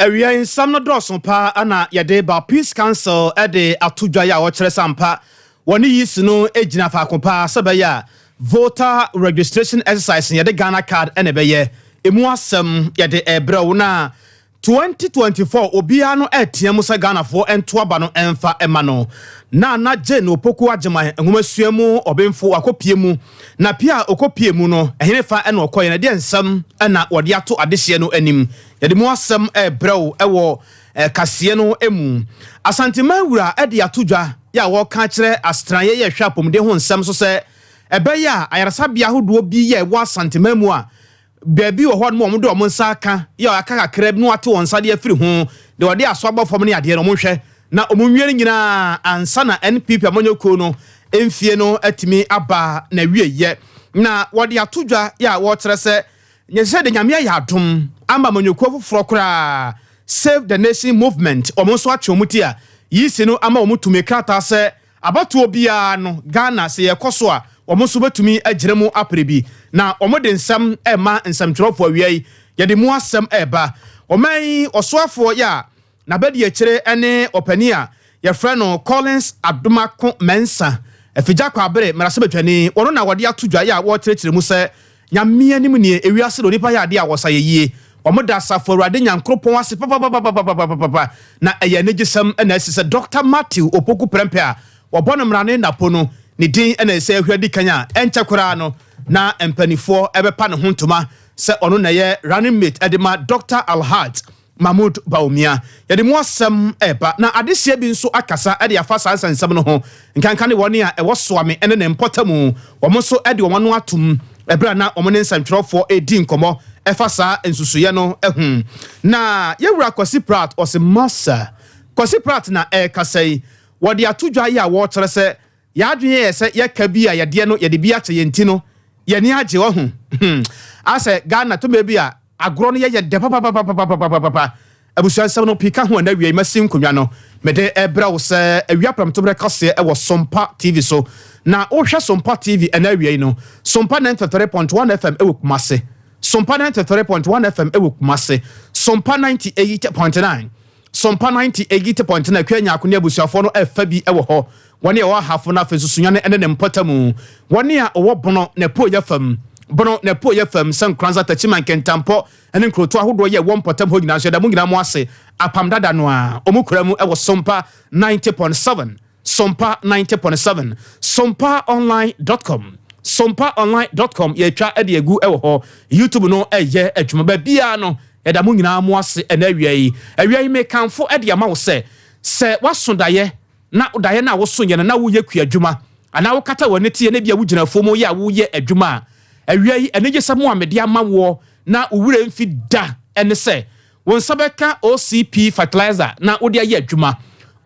Area in some no Sompa ana yade ba Peace Council ede atudwa ya wo kire sampa woni yisu no ejina fa kompa sabaya voter registration exercise yade Ghana card ene beye emu asem yade ebre na 2024 obia no etiam sa Ghana fo ento aba no emfa ema no na je no poku agema enwomasuamu obemfo akopie mu na pia okopie mu no ehene fa ene okoye na de ensam na wode ato adehye no anim yade mu asem ebrew ewo kase no emu asantema wura ede atodwa ya wo ka kire astranye ye hwapomde ho nsem so se ebeya ayarasabia hodo bi ye wo asantema mu a baby wo hon mo do mo nsaka ya aka kakra no ate won sade afiri ho de wode aso abofom ne ade no mo hwe na omunwere nyina ansa na NPP amonyoko no emfie no atimi aba na wieye na wode atodwa ya wo tere se nyese de nyame ya adom amba amonyoko foforo kra Save the Nation movement omonso atwomuti a yisi no ama omutumi krata se abatuo bia no Ghana se yekoso a omonso betumi agiremu aprebi na omode nsam ema nsamtwerofo awiei yede mu asem eba oman osoafo ya na bedi ye kire ene opani a ye frɛ no Collins Adomako Mensa afija kwa abere marase betwani ono na wode atodwa ya wo kirekire mu se nyame anim ne ewiase do nipa ya ade a wosa yeyie omoda safo rade nyankropon ase papa na eye negisem na asise Dr. Matthew Opoku Prempe a obono mrane napo no ne din na ese ahwadi kanya enchekora no na empanifo ebepa ne hontoma se ono na ye running mate edema Dr. Alhaj Mahmoud Baumia yede mu asem eba na adesia bi nso akasa ede afa sansam no ho nkanka ne woni a ewo soame ene ne mpotamu wo so ede wo no atum ebra na omone nsantwerofo edi nkomo efasa ensusuye no ehun na yewura Kwasi Prat ose massa Kwasi Prat na kasai wode atodwa ya wo tere se ya adwene ye se ye ka bi a yede no yede bi ache yenti no ye ni age wo hu ase Ghana to mebi a agro no ye de papa abusuan sem no pika ho na wiei masim konwa no mede ebra wo se awia pram to bre kase e wo Sompa TV so na o hwe Sompa TV na wiei no Sompa 93.1 FM e wo Kumase Sompa 93.1 FM e wo Kumase Sompa 98.9 Sompa 98.9 kwanya akoni abusuafo no efa bi e wo ho woni e wo hafo na fesusunyane ene ne mpatamu woni a wo bono na po ya fam bono na po ya fam san kranza tachiman kentampo ene nkroto ahodo ye wo mpatam ho nyina so da mu nyina mo ase apam dada no a omukura mu e wo Sompa 90.7 Sompa 90.7 sompaonline.com sompaonline.com ye twa ede egu e wo ho YouTube no eye adwuma ba bia no eda mu nyina mo ase ena awiei me kanfo ede ama wo se wasondaye na udaye na wo sonye na wo ye kuadwuma ana wo kata woni tie na bia wo gina fomo ye a wo ye adwuma awiei enege samo amede ama wo na owure mfi da ene se won sabeka OCP fertilizer na wo de ye adwuma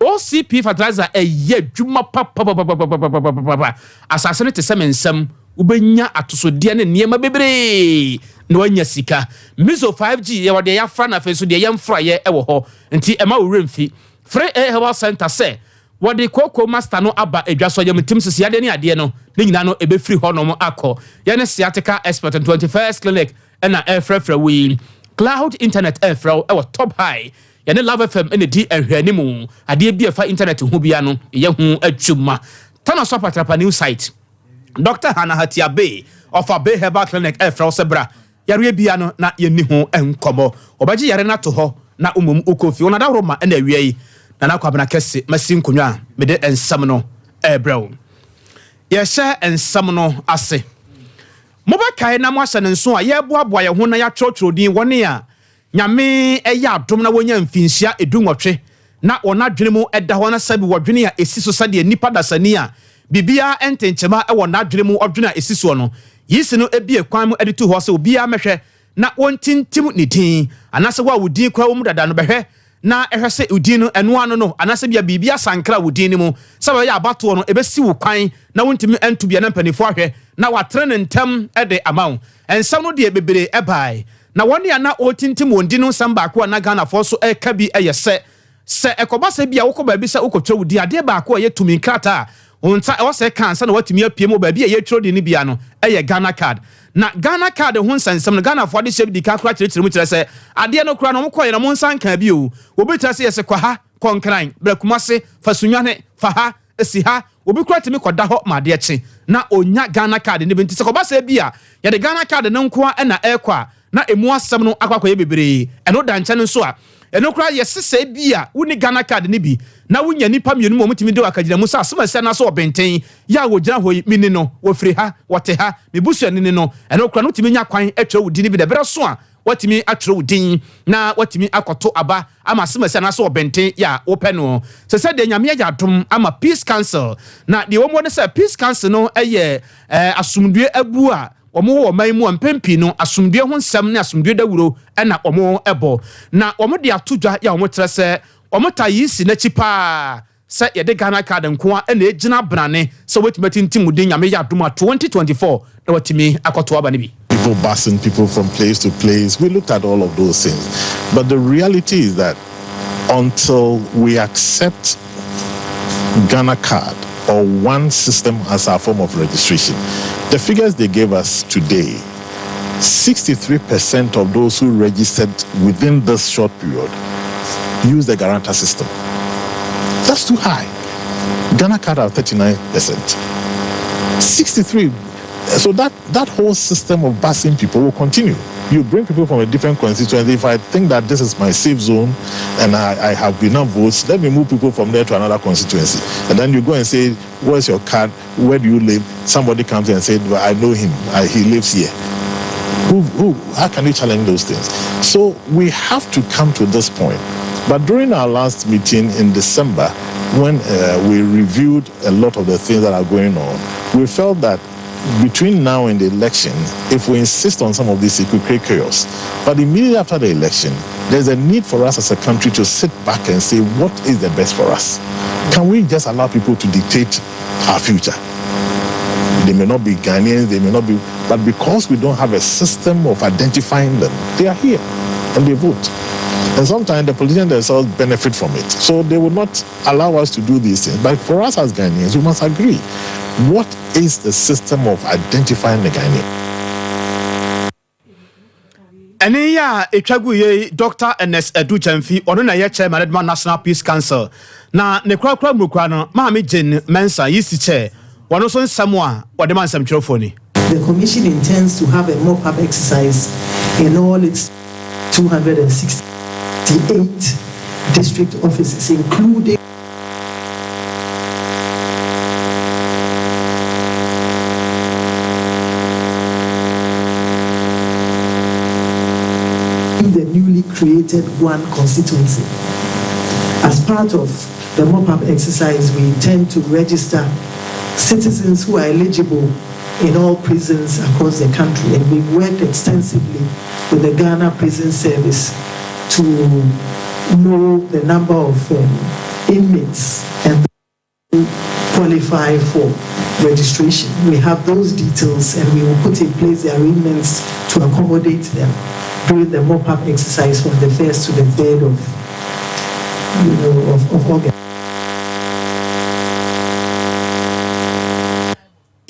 OCP fertilizer eye adwuma papa asase ne tesemensem ubenya atosode ne niema bebre na wanya sika mizo 5G ye wode ya fra na fe so de ye mfra ye ewo ho nti ema wo remfi free health center say wode koko master no aba edwaso yam tim sisi ade ne ade no ne nyina no ebe free ho no mo akọ ye ne sciatica expert 21st clinic na efrefra we cloud internet efra ewo top high ye ne Love FM ne di ehwani mu ade bi efa internet hu bia no ye hu atwuma tana so patrapa new site Dr. Hannah Hatiabe of a Bay Herbal Clinic efra sebra yare bia no na ye ni ho enkomo obaji yare na to ho na umum ukofi ona da roma na awiei na kwabena kese masim konwa mede ensam no ebrew ye hye ensam no ase mobakae na mo ahye nso a ye boaboa ye ho na ya trotro din woni a nyame eya adom na wonya mfinhia edunwotwe na ona dwene mu eda ho na sabi wodwene a esi so sade nipa dasani a bibia entenchema e wona dwene mu odwene a esi so no yisi no ebie kwan mu editu ho se obia mehwe na wontintim ni din anase wa wudin kwa wo mu dada no behwe na ehwese udin no eno ano no anase bia bibia sankra udin ni mu sebe ya abato no ebesi wo kwan na wontimi entu bia na mpanifo ahwe na watrene ntem ede amaw ensam no de bebere ebai na woni ana otintim wondi no nsam baako na Ghana fo so eka bi eyese se ekobasa bia wokoba bi se ukotwa wudi ade baako ye tumi krata onta e wose kan sa na watimi apiem oba bi e yetro de ni bia no e Ghana card na Ghana card ho nsensem no Ghana for de shebe di ka kura kire mu kire se ade no kura no mo koye na mo nsan kan bi o obi tra se yese kwa ha konkran brakumase fasunwane fa ha esi ha obi kura timi koda ho ma de eche na onya Ghana card ne benti se ko ba se bia ye de Ghana card ne nko a na ekwa na emu asem no akwakoye bebre eno da nche nso a eno kura yesese bia woni Ghana card ne bi na wonya nipa mienu mo mutimi de wakagina mu sa asema se na so obenten ya wo gina ho mini no wo firi ha wote ha mebusu ne no eno kura no timi nya kwan atwa wo dini bi de bere so a watimi atro wo din na watimi akoto aba ama asema se na so obenten ya wo pe no se de nyame ya dom ama Peace Council na de wo mo ne se Peace Council no eye asumdue abu a omo wo man mu ampempi no asumdue ho nsem ne asumdue dawuro na omo ebo na omo de atodwa ya omo tere se omo ta yisi na chipa se ye de Ghana card nko a na ejina brane se wetimati ntimudin nyame ya dom 2024 na watimi akoto aba ne bi. People busing people from place to place. We looked at all of those things. But the reality is that until we accept Ghana card or one system as our form of registration, the figures they gave us today, 63% of those who registered within this short period use the guarantor system. That's too high. Ghana card are 39%. 63. So that whole system of busing people will continue. You bring people from a different constituency. If I think that this is my safe zone and I have enough votes, let me move people from there to another constituency. And then you go and say, where's your card? Where do you live? Somebody comes in and says, well, I know him. He lives here. How can you challenge those things? So we have to come to this point. But during our last meeting in December, when we reviewed a lot of the things that are going on, we felt that between now and the election, if we insist on some of this, it could create chaos. But immediately after the election, there's a need for us as a country to sit back and say, what is the best for us? Can we just allow people to dictate our future? They may not be Ghanaians, they may not be, but because we don't have a system of identifying them, they are here and they vote. And sometimes the politicians themselves benefit from it. So they will not allow us to do these things. But for us as Ghanaians, we must agree. What is the system of identifying the Ghanaian? Ene ya etwagu ye Dr. NS Edu Chamfi ono na ye chairman of National Peace Council na ne kwakwa mukwa no ma me Jane Mensa yisi che wono so nsamo a wode man sam twrofoni. The commission intends to have a mop-up exercise in all its 268 district offices, including the newly created one constituency. As part of the mop-up exercise, we intend to register citizens who are eligible in all prisons across the country, and we've worked extensively with the Ghana Prison Service to know the number of inmates and who qualify for registration. We have those details, and we will put in place the arrangements to accommodate them during the mop-up exercise from the 1st to the 3rd of August.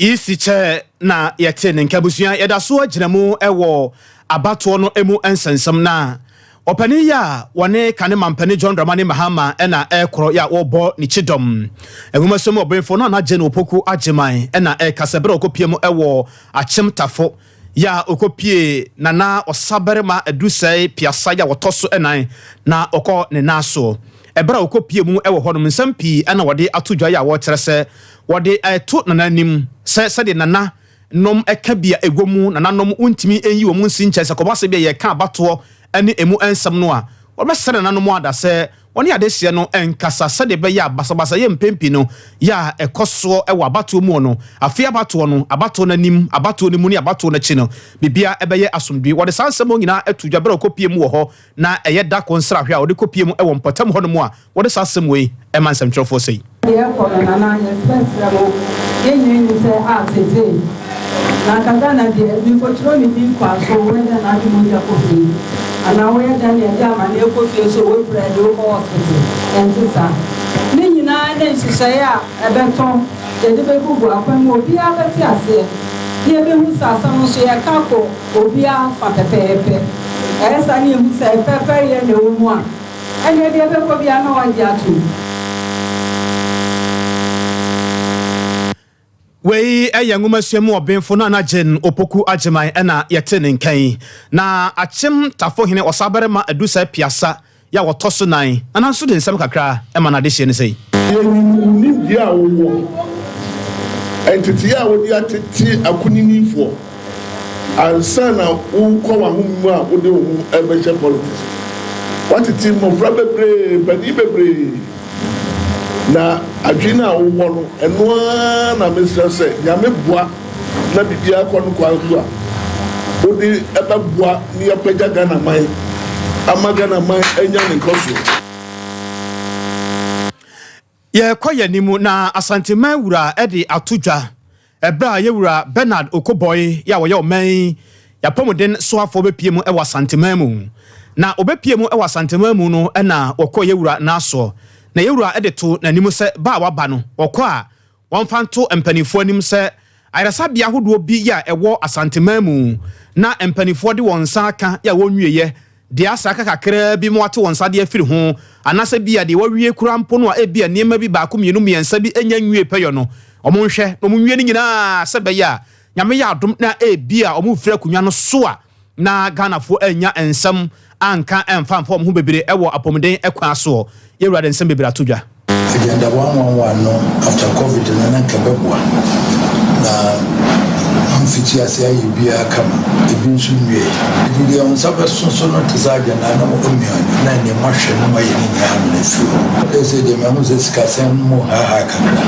Isi che na yete ne nkabusua yeda so aginamu ewo abato no emu ensensem na opani ya wone kane mampani John Dramani Mahama ena ekro ya wobo ni chidom enwumasom obenfo no na je no opoku ageman ena kasebere okopiem ewo achimtafo ya okopie nana osaberema edusai piasa ya wotoso enan na okọ ne naso ebra okopie mu ewo hodom nsampi ena wode atodwa ya wo kyerese wode to nananim se de nana nom ekabia egwomu nananom untimi enyi wo mu nsinche se kobase bia ye ka abato ene emu ensam no a wobesere nananom ada se woni adehye no enkasa se de be ya basabasa ye mpempi no ya ekoso ewo abato mu no afi abato no abato nanim abato ne mu ni abato na chi no bibia ebeye asomdwe wode sansem nyina atudwa bere okopie mu wo ho na eye da konsra hwa wode kopie mu ewo mpatam ho no mu a wode sansem we emansam twofo sei na kagana de mi control mi kwa so wenda na di moja kofi ana wenda ne dia ma ne kofi so we bread o hospital enti sa ni nyina na nsisa ya ebeton yɛde bɛgugu akwan mu obiara bɛte aseɛ yɛbɛhu sɛ asɛm nso yɛka kɔ obiara fa pɛpɛɛpɛ ɛyɛ saa ne yɛhu sɛ pɛpɛ yɛ na ɛwɔ mu a ɛneɛ deɛ bɛkɔ biara na wagye ato mu. Wei ɛyɛ nwomasuam ɔbenfo no anagyen opoku agyeman ɛna yɛte ne nkan na akyem tafohene ɔsabarema adusa piasa ya wɔtɔ so nan ananso de nsɛm kakra ɛma na de hyɛ ne sɛ ni dia wo entity a wo dia tete akuninifoɔ ansa na wo kɔ wa ho mu a wo de wo ɛbɛhyɛ politics watete mmɔfra bebree bani bebree na adwena wo wɔ no ɛnoa na mesrɛ sɛ nyame boa na bibia kɔ no kwa so a wo de ɛbɛboa ne yɛpagya Ghana man ama Ghana man anya ne nkɔso. yɛkɔ yɛ nimu na asantema wura ɛde atodwa ɛbra yɛwura Bernard Okoboy ya wɔyɛ ɔman yapɔmuden soafo bepie mu ɛwɔ asantema mu na obepie mu ɛwɔ asantema mu no ɛna wɔkɔ yɛwura naso na yɛwura ɛde to na nimu sɛ ba waba no wɔkɔ a wɔmfanto mpanifo anim sɛ ayarasabea ahodoɔ bi ya ɛwɔ asantema mu na mpanifo de wɔn nsa aka ya wɔnwieyɛ de asaka kakra bi mu ate wɔn nsa de afiri ho anasa bi ya de wɔwie kura mpo no a ebi nneɛma bi baako mmienu mmiɛnsa bi enya nwie pɛyɔ no ɔmo nhwɛ ɔmo nwie ne nyinaa sɛ bɛyɛ a nyame yɛ adom na ebi a ɔmo fira kunwa no so a na Ghanafo anya ensam anka emfa mfa ɔmo ho bebre ɛwɔ apɔmuden ɛkwan so yɛwura de nsɛm bebre atodwa agenda 111 no after covid na nkabɛboa na amfiti ase ayi bia kama ebi nso nwie ebi de on sabe so no tsa agenda na omiani na ne mahwe no ma yɛ ne nyame fi ese de me ho se sikasɛm mo ha kakra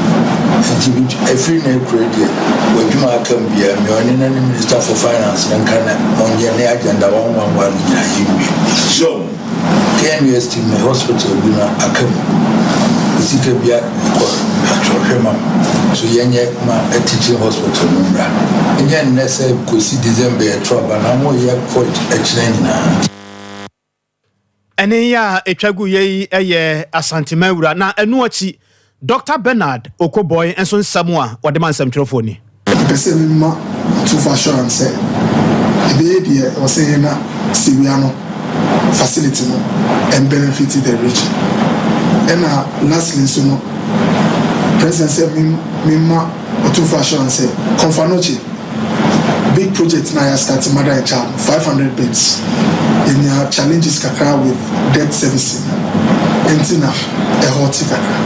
nti every na credit wadwuma akam bia me oni na ne minister for finance na kana onye ne agenda 111 nyina yiwi so KNUST me hospital bi na akam sika bia ko atwhwema so yenye ma a teaching hospital number enye nese kosi December trouble na mo ye court akyerɛnyina ene ya etwagu yei eye asantema wura na enu achi Dr. Bernard Okoboy enso nsam a wode man samtwerɛfo ni pese mi ma to fashion say ebe die o say na siwia no facility no and benefit the region and lastly so no president said me ma to fashion say Confanoche big project na ya start mother and child 500 beds in your challenges kakra with debt servicing entina a hoti kakra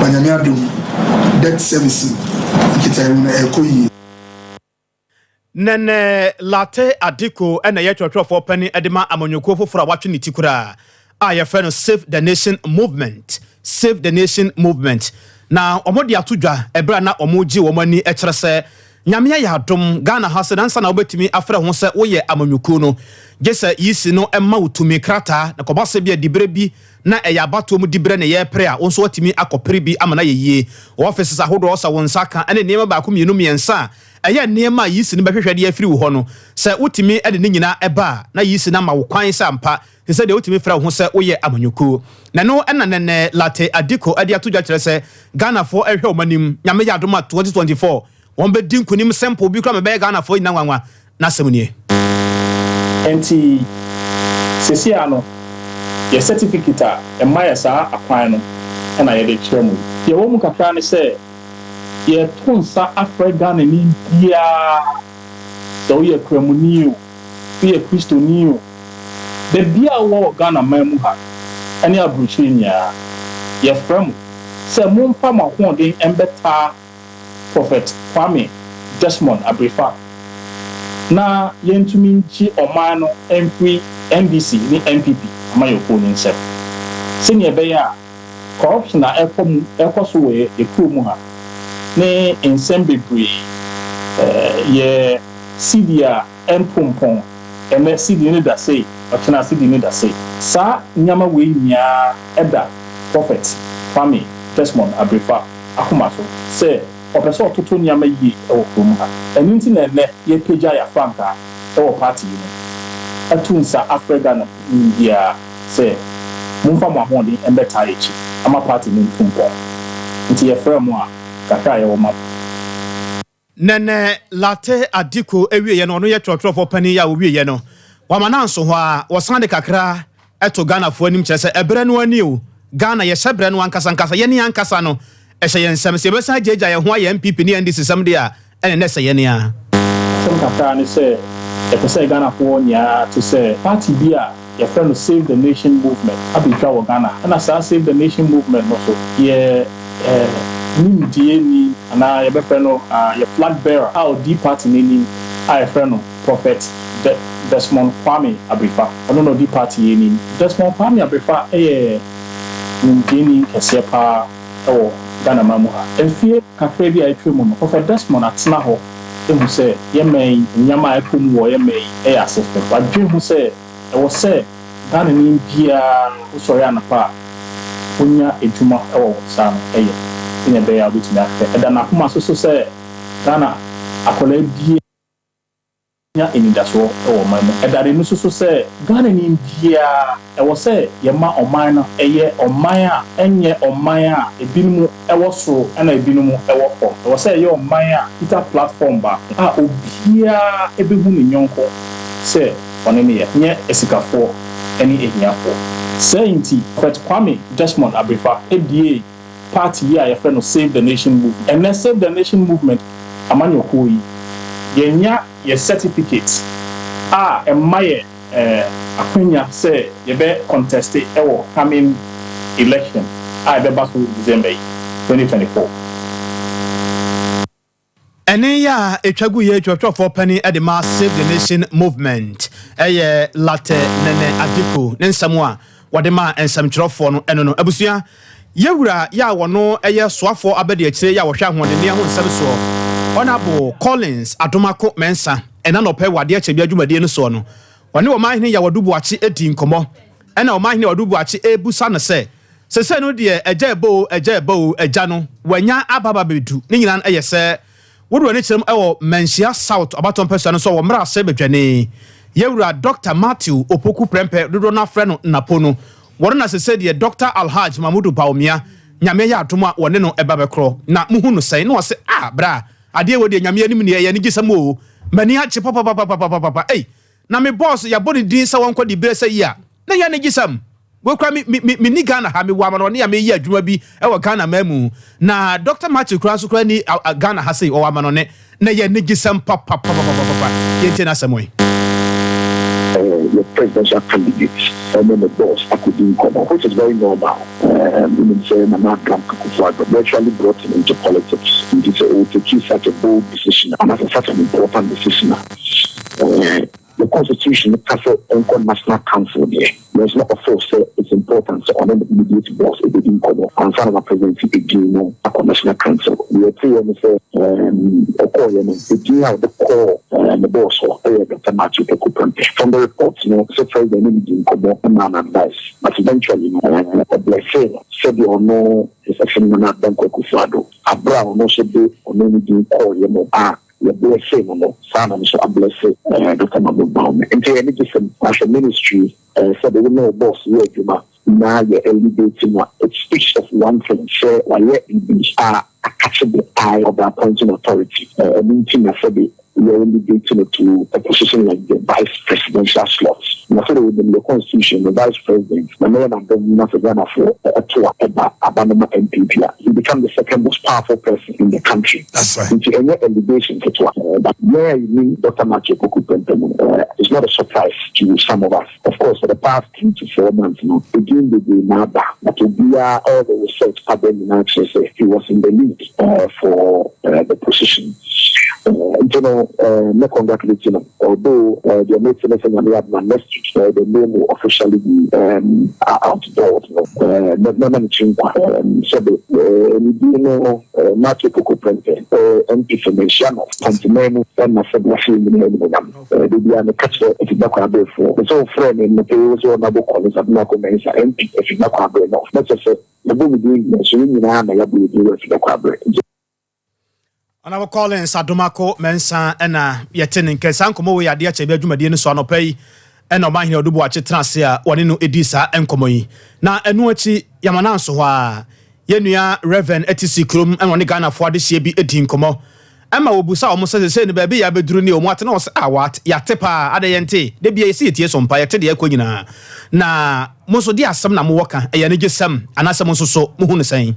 banyame adom debt servicing kita na ekoyi nene latte adiko ena ye twotwofo pani edema amonyoko foforo watwe nitikura a ye fe no Save the Nation movement na omodi atodwa ebra na omoji womani ekere se nyame ya adom Ghana hase dansa na obetimi afra ho se wo ye amonyoko no gese yisi no emma utumi krata na kobase bia dibre bi na eya bato mu dibre ne ye pre a wonso watimi akopere bi amana yeye offices ahodo osa wonsa ka ene niema ba ko mienu miensa eye niema yisi ne behwehwede afiri wo ho no se utimi ede ne nyina eba na yisi na ma wo kwan sampa se de utimi fra ho se wo ye amanyoko na no ena nene latte adiko ade atodwa kire se Ghana fo ehwe omanim nyame ya adom 2024 won be din kunim sample bi kra me be Ghana fo nyina nwanwa na semnie enti sesi ano ye certificate e maya sa akwan no na ye de kire mu ye wo mu kakra ne se ye tonsa Africa na ni bia so ye kramuni o ye kristoni o de bia wo Ghana man mu ha ene abruchenia ye from se mumpa mahoden embeta Prophet Kwame Desmond Abrifa na yentumi nchi oman no MP NDC ni MPP amayoko ni nsem senior beya corruption na ekoso we ekuru mu ha ne nsem bebre ye CDA empompon eme CD ni da sei otena CD ni da sei sa nyama we nya eda Prophet Kwame Desmond Abrifa akomaso se opeso ototo nyama yi ewo krom ha eni nti na ne ye peja ya franka ewo party ni atunsa Africa na India se mumfa mo ahode embeta echi ama party ni mfumpo nti ye frɛ mo a kakra ye wo ma nene latte adiko ewie ye no no ye trotro pani ya owie ye no wamana nso ho a wosande kakra eto Ghana fo anim kyerɛ sɛ ebre no ani o Ghana ye hyebre no ankasa ye ne ankasa no ehye ye nsɛm se besa jeja ye ho aye MPP ne NDC sɛm de a ene ne sɛ ye ne a sɛm kakra ne sɛ e Ghana fo nya to say party bi a your friend Save the Nation movement abitwa wo Ghana and as Save the Nation movement no so ye ni ana your friend your flag bearer our D party ni your friend Prophet Desmond Kwame Abrifa I don't know D party ni Desmond Kwame Abrifa ni kese pa Ghana mamu ha enfie kakra bi a etwemu no Prophet Desmond atena ho ehu say ye man nyama ekom wo ye man assistant wadwe hu say e wo say Ghana ni bia usori anapa onya edwuma e wo sa no ine be ya bitimi afa e da na kuma so say Ghana akola bia nya enidaso e wo man e da re no so say Ghana ni bia e wo say ye ma oman no eye oman a enye oman a ebinumu e wo so na ebinumu e wo fo e wo say ye oman a ita platform ba a obia ebehu ni nyonko say one ne ye nye esikafo any ehiafo saying Prophet Kwame Desmond Abrifa ADA party here your friend Save the Nation movement and then Save the Nation movement amanyo koi yenya your certificates emaye akwenya say ye be contest ewo coming election be back to December 2024 ene ya etwagu ye twotwofo pani e de ma Save the Nation movement eye latte nene adiko ne nsamo a wode ma ensamkyerofo no eno no abusua yewura ya wono eye soafo abede akire ya wohwe ahode ne ho nsam so Honorable Collins Adomako Mensa ena no pe wade ache bi adwumade no so no wone wo mahene ya wadubu ache edi nkomo ena wo mahene wadubu ache ebusa no se no de ebo eja no wanya ababa bedu ne nyina eye se wodo ne kyerem ewo Mansia South abaton person so wo mra se bedwane yewura Dr. Matthew Opoku Prempe dodo na frɛ no napono wodo na se de Dr. Alhaj Mamudu Baumia nyame ya atoma wone no eba bekro na muhu no sɛn na wo se bra ade wo de nyame anim ne ye ne gisam o mani ache papa na me boss ya body din sa won kwadi bere sa yi a na ya ne gisam wo kra mi ni Ghana ha me wa ma no ne ya me yi adwuma bi e wo Ghana mamu na Dr. Matthew kra so kra ni Ghana ha sei o wa ma no ne na ya ne gisam papa yente na samoy your presidential candidates and then the boss Akudin Komo, which is very normal. Women say Mamma virtually brought him into politics. It is take such a bold decision and as such an important decision. The Constitution has a National Council there. There's not a force it's important. So on the immediate boss, it didn't come up. And some of the presidents again, a National Council. We are three and say, the core and the boss or Dr. Matthew Okuprempe. From the reports, so far the enemy didn't come up and advice. But eventually, a blessing said you know, it's actually not done Kokufado. A brown no should be on any didn't call the blessing no sana so a blessing Dr. Mahmoud Baume and to any different as a ministry so they will know boss here Juma now you're elevating a speech of one thing so while you're in these are catching the eye of the appointing authority meeting a said you're elevating to a position like the vice presidential slots. And so within the constitution, the vice president, the man of the Ghana for a tour about Abanama MPP, he became the second most powerful person in the country. That's right. Into any elevation to tour. But where you mean Dr. Matthew Okuprempe is not a surprise to some of us. Of course, for the past 3 to 4 months, again the Nada, but to be all the research happened in access, he was in the lead for the position. No congratulating them. Although the American and have next week, the name will officially be outdoors. No managing so the Matthew Okuprempe MP for Mensiano, Continental, and I said, what's in the name? They be on the catch if you not have for the sole friend in the period or number calls of Marco Mensa MP if you not have enough. That's just the boom doing the swinging and I have to do if you not have Honorable Collins Adomako Mensa ena yetene nkesa nkomo we ade ache bi adwumade ne so anopai ena o mahene odubu ache transe a wone no edisa enkomo yi na enu achi yamana nso ho a yenua Reverend etisi krom en woni Ghana fo adehye bi edi nkomo ama obusa omo se ne ba bi ya beduru ni omo ate na o what ya tepa ade yente de bia yesi etie Sompa yete de akonyina na moso di asem na mo woka eya ne gesam anasem nso so mo hu ne san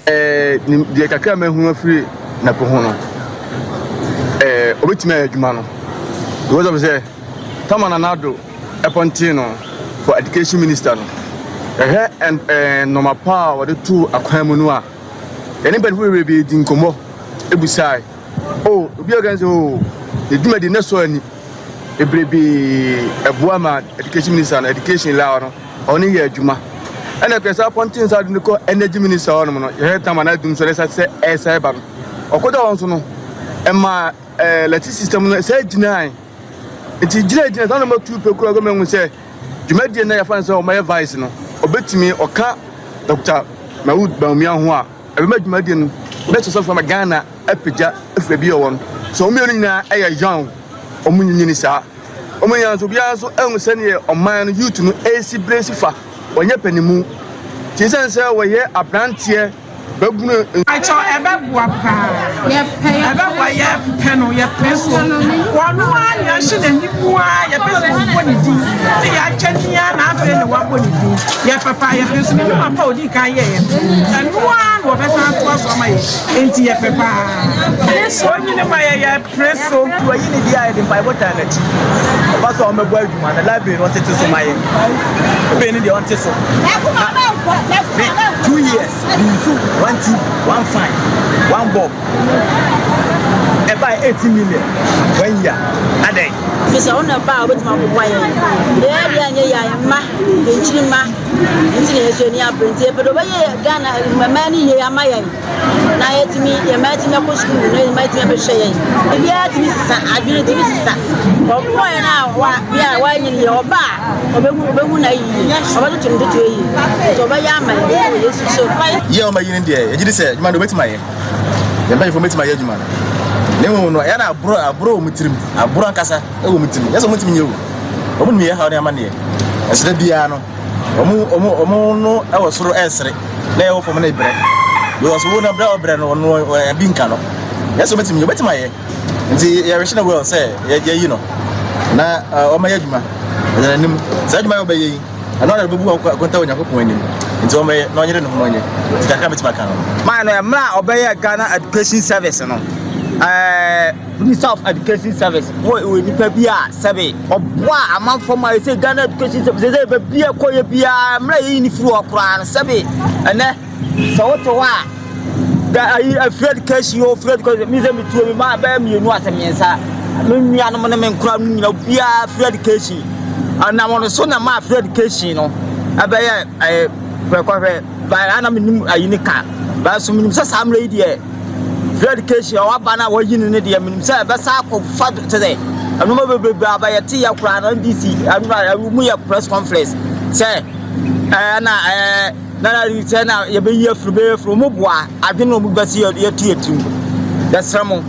de kakra ma hu afiri na po ho no obetime adwuma no because of say Tamana Nado Epontino for education minister no and normal power the two akwamunu a anybody we be di nkomo ebusai oh obi against oh the duma the next one ebrebi ebuama education minister na education law no oni ye adwuma and the person appointing side no ko energy minister on no ye Tamana dum so say esa ba no okoda won so no ema electricity system no say ginai enti ginai na ma tu pe kura go menwu say dwumadi na ya fan say o my vice no obetimi oka Dr. Maud Baumia ho a ebe ma dwumadi no beto so from Ghana apija afebi won so o me nyina eya young o munyini sa o me yan so bia so ehun se ne o man youth no AC brace fa onye panimu ti sen se wo ye abrantie babunu acho ebe bua pa ye pe ebe bua ye pe no ye peso wonu anya hye ne nipua ye peso wo ni di ti ya twania na afa ne wa bo ni di ye papa ye peso ni ma pa odi kan ye ye anu an wo be san to so ma ye enti ye papa so ni ne ma ye peso wo yi ni dia ye pa bota na chi oba so o me bo adwuma na library no tete so ma ye be ni de on tete so 2 years one team, one fine, one bob. About 80 million. 1 year. A day. This on a bar with my boy. There, ma, International printed, but over here, Ghana, my man here, my now to me, you might never school, you might never say. If you had this, I didn't do this. But why now? We are wine in your bar. Or I wanted to do to you. So, by Yama, so yeah, my India, you just said, man, wait my you pay for me to my man. No, no, I bro, Mitrim, a Burancasa, a woman to me. Yes, I want to you. I wouldn't be how they are money. As the piano, no, I was through answering. Lay off from a neighbor. You was one of the bread or no bean canoe. Yes, I want to me, wait my and the original will say, yeah, you know. Now, oh, my Edma, and then said my obey. Another boo of Contona point into my no money to come to my account. Man, obey Ghana Education Service. Minister of Education Service. What will be a survey of what a month for my say Ghana Education Service? They be a coy be a mlaying through a crown survey. And then so what to what? That I afraid case you afraid because it means to my baby, you know what I mean, sir. Me and my crown, you know, be a free education. And I want to send my free education, you know. I by an unique but some some lady. Free education, or banner was in the himself, but I father today. I remember by a tea crown on DC. I will a press conference. Say, Nana return out, you be here from Mubwa. I don't know, but see your theatre. That's Ramon.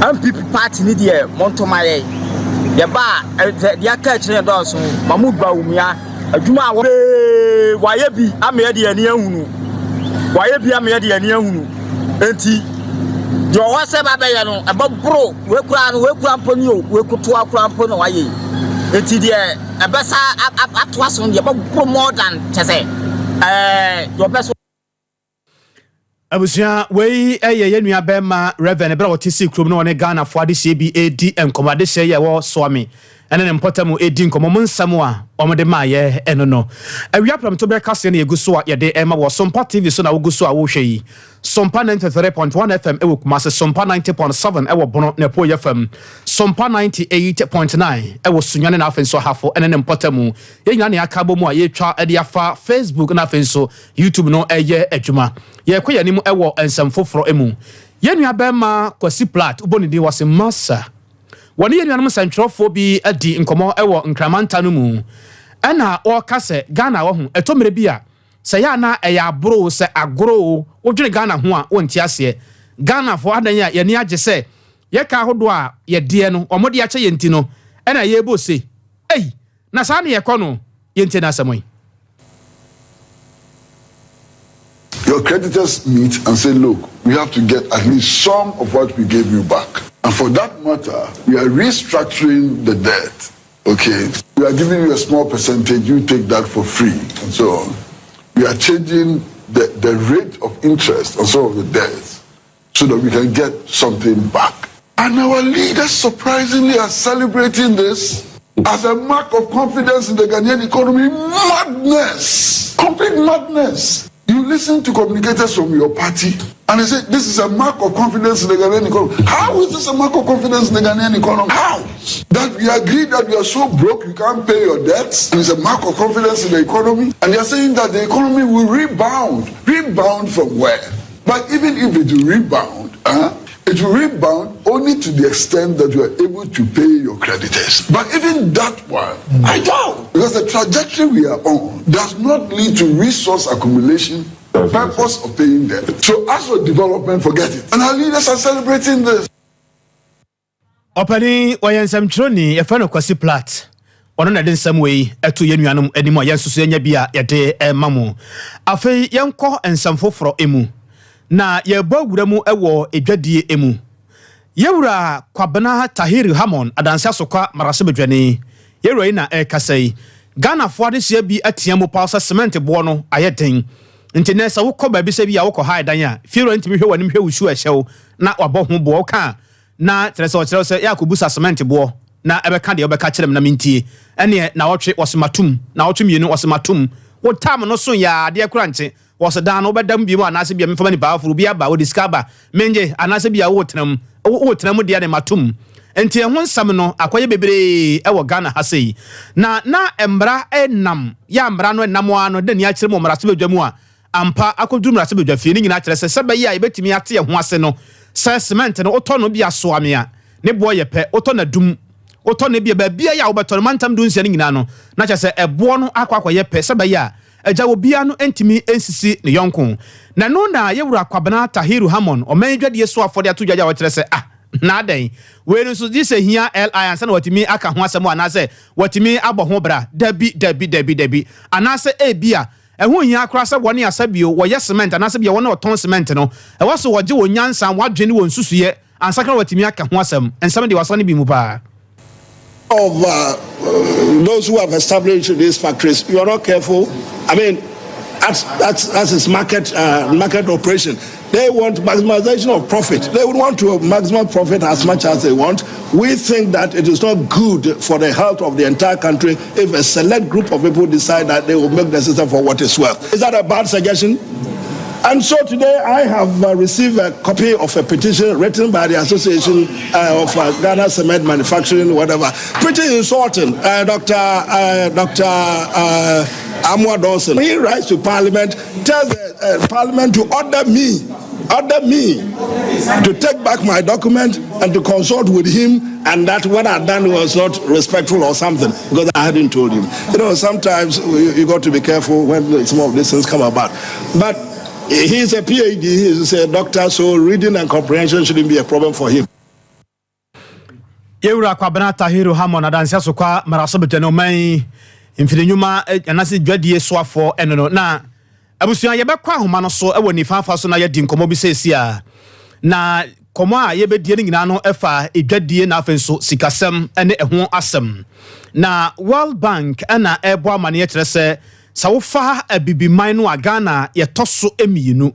I'm people party in the Montomaye. The bar, the catching a dawson, Mahmoud Baumia, a Juma, why be a media and young? Why be a media and young? Auntie, your WhatsApp Abayano, about bro, we crown ponyo, we could to our crown pono. Auntie, dear, a best up to us on the about more than to say, your best. Abusia we yenua bema Reverend bra wotisi krom no ne Ghana fo ade sie bi edi enkomade hye ye wo soame ene ne mpotamu edi nkomo nsam a omode ma ye eno no awia pram to be kase na yeguso a ye de ema wo Sompa TV so na wo guso a wo hwe yi Sompa 93.1 FM ewo Kumase Sompa 90.7 ewo Bono na po FM Sompa 98.9 ewo Sunyane na afenso hafo ene ne mpotamu ye nyina ne akabo mu a ye twa ade afa Facebook na afenso YouTube no eye adwuma ye kwya nimu ewo ensam foforo emu yenua bema kwasi plat uboni di wase massa woni yenua no santrofo bi adi nkomo ewo nkramanta no mu ena o kase Ghana wo hu etomere bi a se ya na eya abro se agro wodwene Ghana ho a wonti ase Ghana fo adan ya ye ni age se ye ka hodo a ye de no omode ya che yenti no ena ye bo se na sa na ye kɔ no yenti na asamoy your creditors meet and say, look, we have to get at least some of what we gave you back. And for that matter, we are restructuring the debt. Okay, we are giving you a small percentage, you take that for free, and so on. We are changing the rate of interest on some of the debts so that we can get something back. And our leaders surprisingly are celebrating this as a mark of confidence in the Ghanaian economy. Madness! Complete madness! You listen to communicators from your party and they say this is a mark of confidence in the Ghanaian economy. How is this a mark of confidence in the Ghanaian economy? How? That we agree that you are so broke you can't pay your debts and it's a mark of confidence in the economy? And they are saying that the economy will rebound. Rebound from where? But even if it will rebound, it will rebound only to the extent that you are able to pay your creditors. But even that one, I doubt. Because the trajectory we are on does not lead to resource accumulation, purpose of paying debt. So as for development, forget it. And our leaders are celebrating this. Openi Wayansam Troni, a fan of Kwasi Plat. On in some way, to Yanuanum anymore, Yansusia Bia, Yate, Mamu. Afe Yanko and some for emu. Na ye boguramu ewo edwadie emu yewura kwabena Tahiru Hamon adansia sokwa marasebedwane yewura ina kasai Ghana fo ade hia bi atiamo pausa cement bo no ayeten nti na sa wokọ ba bi se bi ya wokọ ha dan a fiero ntimi hwe wanim hwe wusu ehyew na wabọ ho bo ka na kyerɛ se yakobusa cement bo na ebeka de obeka kyerem na mintie ene na wotwe osematum na wotwe mienu osematum wo tam no so ya de kura nche was dan obedam bi mu anase bia mfama ni powerful bi aba wo discover menje anase bia wo tenam de ne matum enti ehun nsam no akoye bebre wo Ghana ha sei na embra enam ya embra no enam ano de ni akire mo mrase bedwamu a ampa akoduru mrase bedwa fie ni nyina akire se sebe ya ebetimi ate ho ase no se cement no oto no bia so amea ne bo ye pe oto na dum oto ne bia ba bia ya wo beto mantam du nsia ni nyina no na che se ebo no akwakoye pe sebe ya eja obia no entimi ensisi ne yonkon na no na yewura kwabena Tahiru Hamon o manjwade so afode atodwa ja wo kire se na den we no so dis ehia alliance na watimi aka ho asem anase watimi abọ ho bra dabi anase ebia eho hia akra se woni asabio wo ye cement anase bia woni oton cement no e wo so woje wonyansa wadwene won susuye ansakra watimi aka ho asem ensam de wasane bi mu pa of those who have established these factories. You are not careful. I mean, that's its market operation. They want maximization of profit. They would want to maximum profit as much as they want. We think that it is not good for the health of the entire country if a select group of people decide that they will make the system for what it's worth. Is that a bad suggestion? And so today I have received a copy of a petition written by the Association of Ghana Cement Manufacturing, whatever. Pretty insulting. Dr. Amwa Dawson, he writes to Parliament, tells Parliament to order me to take back my document and to consult with him, and that what I'd done was not respectful or something, because I hadn't told him. You know, sometimes you got to be careful when some of these things come about. But he's a PhD, he's a doctor, so reading and comprehension shouldn't be a problem for him. Yewura kwabena Tahiru Hamon adansia sokwa marasebetano man mfinyuma anase dwadie soafo eno na abusuan yebekwa ahoma no so ewo nifafa so na yedi nkomo bi sesia na komo a yebedie ni nyina no efa edwadie na afenso sikasem ene eho asem na World Bank ana ebo amane ye kire se sawofa abibiman no Ghana yetoso emienu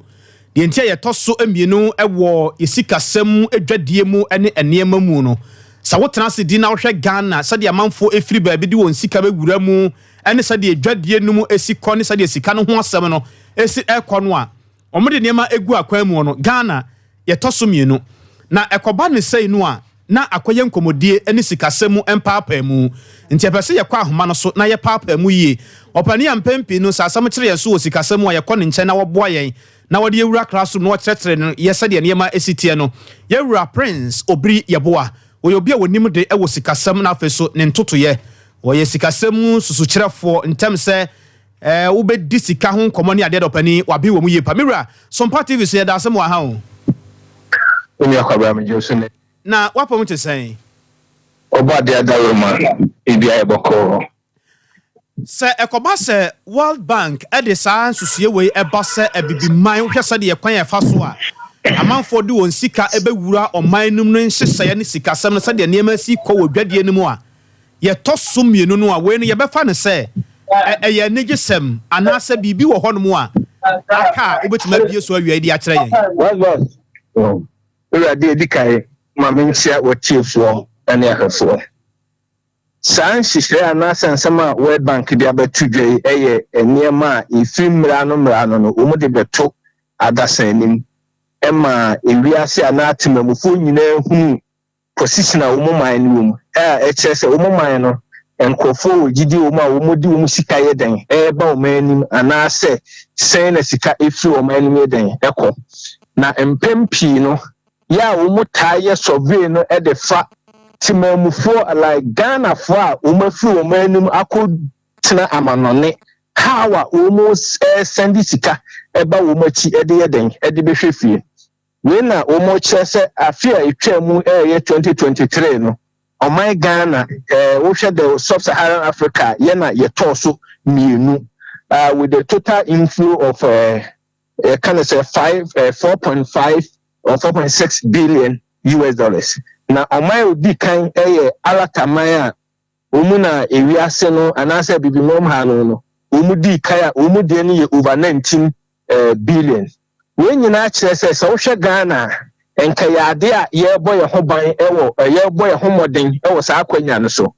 de entia yetoso emienu ewo isikasem edwadie mu ene enema mu no sawotena se di na wohwe Ghana sade amanfo efiri ba bi di won sika begura mu ene sade edwadie nu mu esikọ ne sade sika no ho asem no esi ekọ no a omode niema egu akwan mu no Ghana yetoso mienu na ekoba ne sei no a na akoye nkomodie ene sikasemu empapa mu nti epese yekwa ahoma no so na ye papa mu yie opani ampempi no sasam kire yeso o sikasemu a yekọ ne nche na woboa yen na wode yewura classroom no kyerekyere no yesade niema esitie no yewura Prince Obri Yeboa oyobia wonim de ewo sikasem na afeso ne ntotoye woye sikasem susukyerefo ntem se wobedi sika ho komoni ade dopani wabi wo mu ye pamira Sompa TV se da asem wa ha o oni akwabra me josune na wapo mu tesen oba de adaroma ebia eboko Se ekoba se World Bank e de saa nsusuye we eba se ebibiman hwe se de kwan e fa so a amanfo de won sika ebewura oman num no nhyehyeye ne sika sem no se de niam asi kɔ wodwadie ne mu a ye to so mienu no a we no ye befa ne se ye negesem anase bibi wo hɔ no mu a aka obetima bie so awia di a kyerɛ yen was we dey dikai ma mentia wotiefo ane ahafo san hyehyɛ anasa nsɛm a World Bank de abɛto dwai ɛyɛ nneɛma a ɛfiri mmara no wɔn de bɛto adasanim ɛma ewiase anaatemamufo nyinaa hunu position a wɔn man no wɔ mu ɛkyerɛ sɛ wɔn man no nkurɔfoɔ wɔ gyidi wɔn a wɔn di wɔn sika yɛ den ɛreba wɔn anim anaasɛ sɛn na sika efiri wɔn anim yɛ den ɛkɔ na mpɛn pii no yɛ a wɔn taa yɛ survey no ɛde fa timamufo like Ghana for umafiri omanum akotena amanone how a almost send sika eba umachi ede yeden ede behwe fie we na omo kyerese afia etwa mu 2023 no oman Ghana wo hwe the sub-Saharan Africa ye na ye toso mienu with the total inflow of can I say 4.5 or 4.6 billion US dollars. Na omai odi kan alatamaya omuna ewiase no anase bibimom ha no omudi kaya omudi ne over 19 billion we nyina kire se wo hwe Ghana enka yade a ye boye ho ban ye boye ho moden sa akwanya no so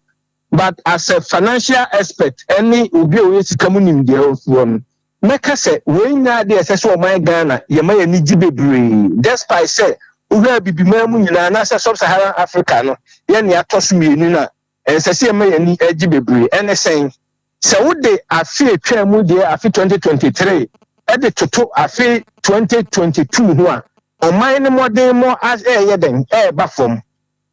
but as a financial expert any obi o sika munim de ofuo no meka se we nya de se so omai Ghana ye ma ye ni gibebre despite say uga bibimamu nyina na sub-Saharan Africa no ye ne atoso mienu na ensese ye ma ye ni agi bebre ene sen se wode afi etwa mu de afi 2023 e de toto afi 2022 ho a oman ne modern mo as ye den ba fom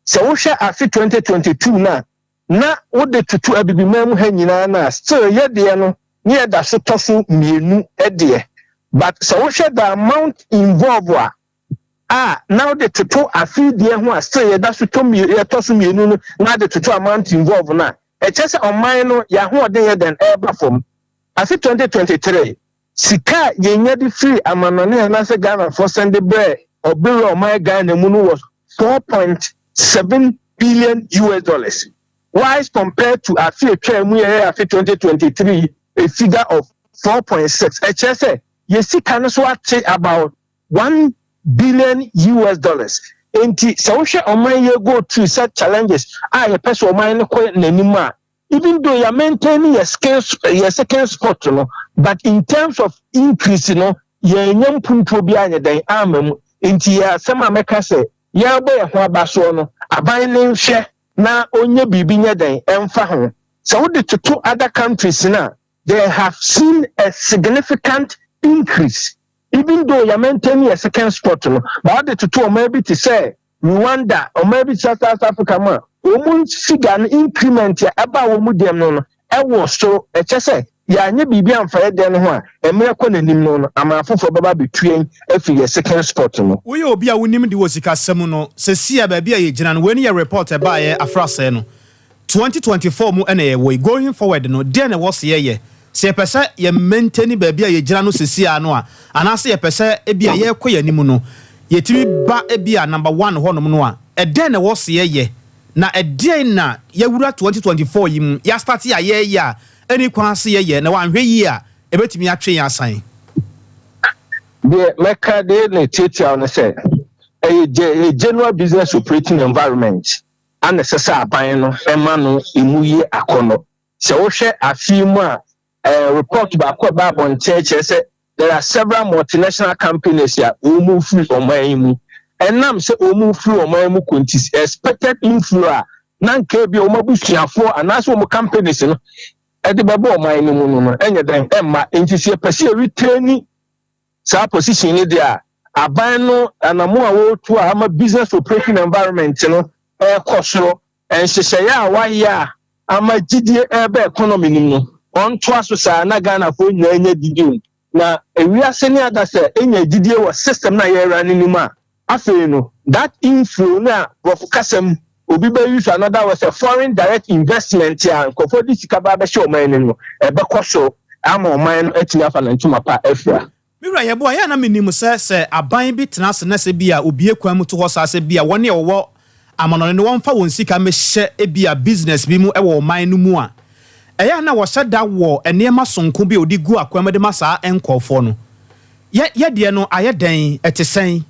se wo hwe afi 2022 na wode toto abibimamu ha nyina na still ye de no ne ye da so toso mienu e de but se wo hwe the amount involved now the total afi there who are still that's to me tosu mienu no na the total amount involved na e chese on mine no ya ho de den eba from afi 2023 sika yenya di free amanone na se Ghana for send bre obere on my Ghana mu no was 4.7 billion US dollars wise compared to afi etwa mu afi 2023 a figure of 4.6 e chese ye sika no so ate about 1 billion US dollars. Enti so hwe oman ye go through such challenges ye person oman ko nanima even though you maintain your skills your second spot no but in terms of increase no ye nyam punto bia nye den amam enti ya sema meka se ya boy ho abaso no aban ne hwe na onye bibi nye den emfa ho so we to other countries na they have seen a significant increase. Even though you maintain your second spot, no, but the two or maybe to say Rwanda or maybe South Africa, man, woman figure an increment about woman no, I was so a chese, ya nye bibi and fire then one, and me a con and no, I'm a fool for Baba between every second spot. No, we will be a winning the Wasika Semono, Cecia Baby Ajan, when you report by a fraseno 2024 mu and way going forward, no, then was ye. Se pese ye maintain baby ye gina no sisi ano a anase ye pese e bia ye kɔ yanimu no ye timi ba e bia number 1 ho no no a e den na wo se ye na e den na ye wura 2024 yim ya start ya ye ya ani kwan se ye na wan hwe yi a e betimi atwe ya asan de meka de ne titia on say a general business operating environment and necessary aban no e ma no emuye akono se wo hwe afimu a report back about on church say there are several multinational companies here who move free oman and nam say move free oman quantities expected inflow nan ke bi o mabusuafo anaso mo companies no e de babo oman no enye den emma entisi pese retain sa position ni dia aban no anamo a wo to ama business operating environment no e kosoro en hyehyɛ a waya ama gidie ebe economy no on twaso sa na Ghana fo nyanya didi na ewiase ne adase enya didi wo system na ye run ni ma afei no that inflow na profukasem obi be use another was a foreign direct investment ya nkofo di sika ba be show man no e be koso ama man etimi afa na ntuma pa afra Mira ye boy ya na menim se aban bi tena se na se bia obi ekwan mu to ho sa se bia woni e wo amanone ne won fa won sika me hye e bia business bi mu e wo man no mu a eya na wo hyeda wo enema sonko bi odi gu akwan de masa enkofo no ye de no aye den etesen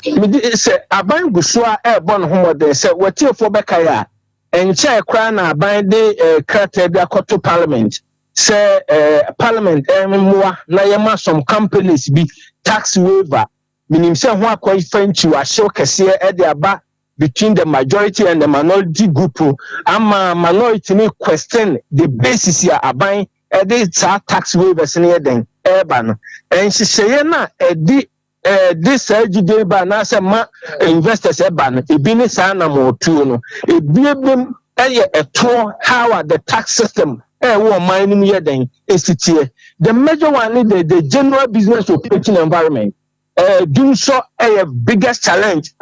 me say aban guso a e bon homode say watiefo bekaya enche kra na aban de krata bi akoto parliament say parliament emwa na yema some companies be tax waiver meaning say ho akwai to ahyew kese e de aba between the majority and the minority group ama minority ni question the basis ya aban e de tax waivers ni eden eba no enhyehyeye na e di this agide ba na say ma investors eba no ebi ni sa na mo tuo no ebiebem eye eto how the tax system wo mining yeden esitie the major one is the general business operating environment do so a biggest challenge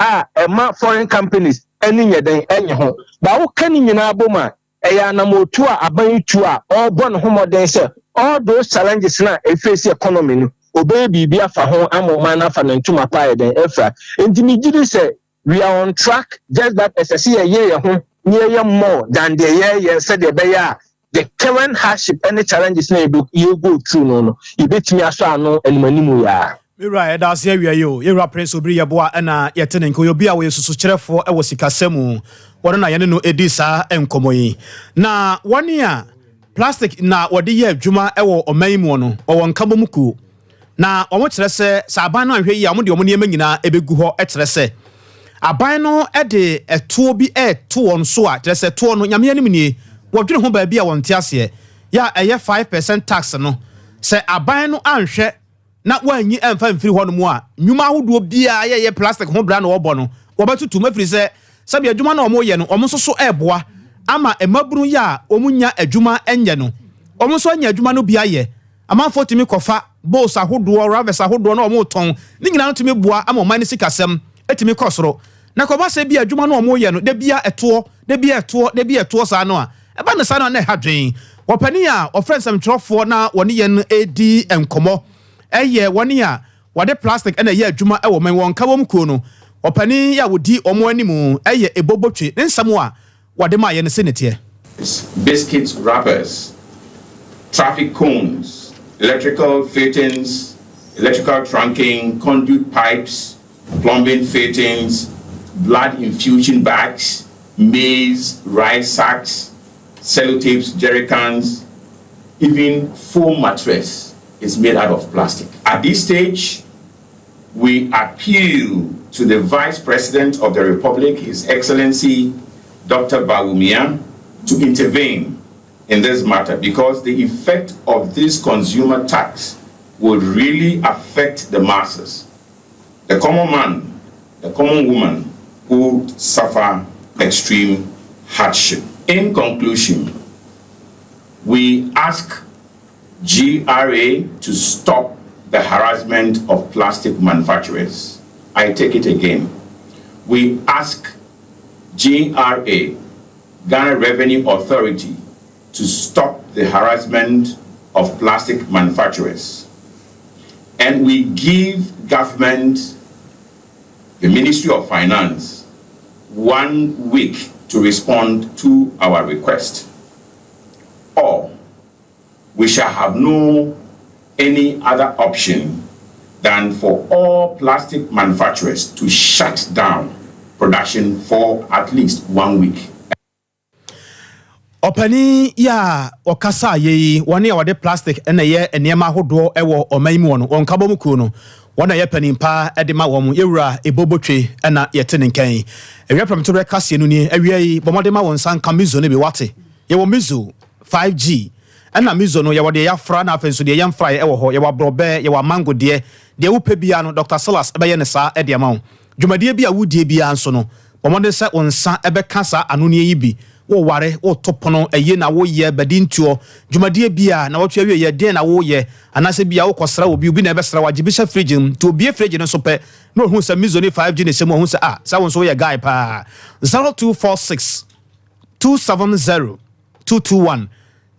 ma foreign companies any yeden enye ho ba wo kan nyina boma ya na mo tu a aban tu a all born homoden say all those challenges na e face economy no obey bibia fa ho amoma na fa na ntuma pa yeden efra ntimi gidi say we are on track just that SSC ye ho near more than the year said the current hardship any challenges na you go through no you bet me aso ano animanimu ya Mira da se awia yo Yera Prince Obri yeboa na yetene nko yo bia we susu kyerefo e wo sikasemu wono na yene no edisa enkomoyi na wone a plastic na wode ye adwuma e wo omaimu no wo nkabomuku na omo kyerɛ sɛ saban no ahwe yi a mo de omo ne nyina ebegu hɔ e kyerɛ sɛ aban no e de etuo bi to won so a kyerɛ sɛ tuo no nyame anim nie wodwene ho ba bia won tiase ya eye 5% tax no sɛ aban no anhwɛ na wanyi emfa mfiri ho no mu a nwuma ahodo bia ye plastic ho bra na wobo no wobatutu mafiri sɛ sabe adwuma na omo ye no omo soso eboa ama emaburu ya omunya adwuma enye no omo so anya adwuma no bia ye amanfo timi kofa boss ahodo ravers ahodo na omo ton ni nyina no timi boa ama oman sikasem etimi kosoro na ko ba se bia adwuma na omo ye no de bia eto sa no a eba ne sa no na hadwen wopani a ofrensem trofo na woni ye no edi enkomo eye woni a wade plastic na ye adwuma e wo men won ka wom kuo no opani ya wodi omo animu eye ebobotwe nsam a wade ma ye ne senete biscuits wrappers traffic cones electrical fittings electrical trunking conduit pipes plumbing fittings blood infusion bags maize rice sacks sellotapes jerrycans even foam mattress is made out of plastic. At this stage, we appeal to the Vice President of the Republic, His Excellency Dr. Bawumia, to intervene in this matter because the effect of this consumer tax will really affect the masses, the common man, the common woman who suffer extreme hardship. In conclusion, we ask GRA to stop the harassment of plastic manufacturers. I take it again. We ask GRA, Ghana Revenue Authority, to stop the harassment of plastic manufacturers. And we give government, the Ministry of Finance, 1 week to respond to our request. Or we shall have no any other option than for all plastic manufacturers to shut down production for at least 1 week. Opani ya okasa ye woni ya wade plastic na ye enema hodo ewo omaimu no onkabomuku no wona ye panimpa ede ma wom yewura ebobotwe na yetene nkan ewia pramto re kase no ni awia yi bomode ma won san kamizo ne bi wate ye wo mizo 5G na mizo no ye wode ya fra na afenso de ye fry ewo ho ye wa brobe ye wa mango de wupe bia no Dr. Silas ebe ye ne sa ede ma wo dwumadie bia wudie bia nso no bomode se onsa ebe kasa anoni yi bi wo ware wo topono eye na wo ye badintuo dwumadie bia na wo twa wie ye den na wo ye anase bia wo kosra obi na ebesra waje bi sha fridge to obi fridge no so pe no hu sa mizoni 5G ne semo hu sa sa won so ye guy pa 0246 270 221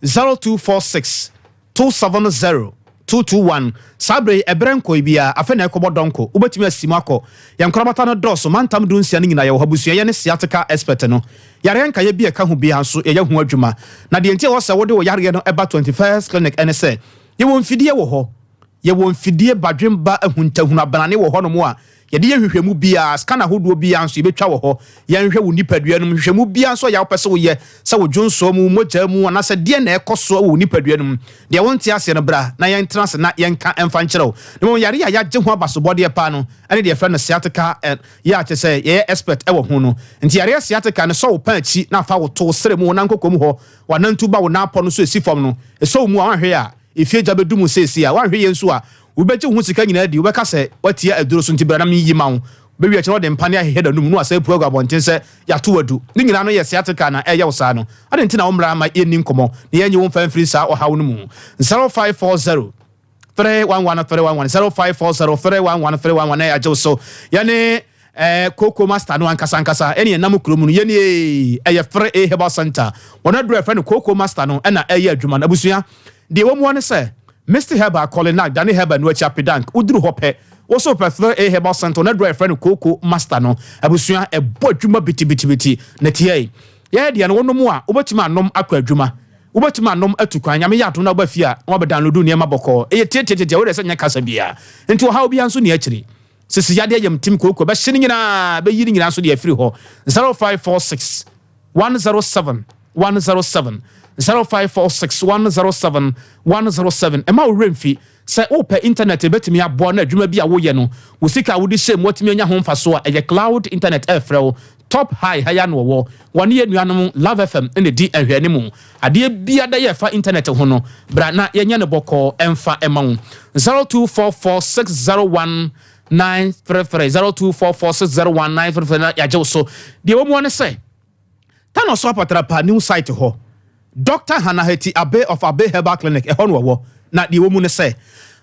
0246 270 221 sabre ebrenko bia afa na ekobo donko ubetimi asimo akọ yankrabata no doso mantam dunsia ni nyina ye habusua ye ne sciatica expert no yare nka ye bia ka hu bia so ye hu adwuma na de ntie wo se wo de wo yare no eba 21st clinic ene se ye wo mfidie wo ho ye wo mfidie badwemba ahuntahunu abanane wo ho no mo a ye de ye hwehwemu bia scanner hodo bia so ye betwa wo ho ye nhwe wo nipadua no hwehwemu bia so ya wo pese wo ye se wo dwonso mu moja mu na se de na ekoso wo nipadua no de wonte ase no bra na ye trans na ye nka emfa nkyerɛw ne mo yare ya gye ho abasobode pa no ene de friend no sciatica ya che se ye expert e wo ho no nti yare sciatica no so wo pa achi na fa wo to sere mu na nkokom ho wa nantu ba wo na apɔ no so esifom no so mu a wanhwe a efie gya bedum sesi a wanhwe ye nso a ubeje hu sika nyina di ubeka se watia aduro so nti bra na yi ma wo be wi akye no de mpane aheheda num no asa pu agabonten se ya to wadu ni nyina no ye sciatica na eye wo sa no ade nti na wo mra ma ye ni nkomo na ye nyi wo mfa mfiri sa o hawo no mu 0540 311 0540 311 na ajo so yani Coco Master no ankasa ene nam kromu no ye ni eye free herbal center wona do friend Coco Master no na eye adwuma na busua de wo mu ne se Mr. Herbal calling now Danny Herbal no chapidank udru hope also prefer a herbal center na do friend Coco Master no abusua e bodwuma biti na tie ye de no wono mu a obetima anom akwa adwuma obetima anom atukwan nyame ya to na ba fia na ba download ne ma boko e tie wo de se nya kasa bia nti ha obi anso ne akiri sisi yade yam tim Coco ba hye nyina ba yiri nyina so de afiri ho 0546 107 0546 107 107 ema wo remfi se open internet betimi abo na adwuma bi a wo ye no wo sika wo di shem watimi anya ho mfaso a eye cloud internet efrel top high haya no wo woni ye nuanom Love FM ene di ahwane mu ade bia da ye fa internet ho no bra na ye nya ne boko emfa ema wo 0244601933 0244601933 ya je so de wo mo ne se tano so apatra pa new site ho Dr. Hanaheti Abe of Abe Herbal Clinic ehonwo na de wo mu ne se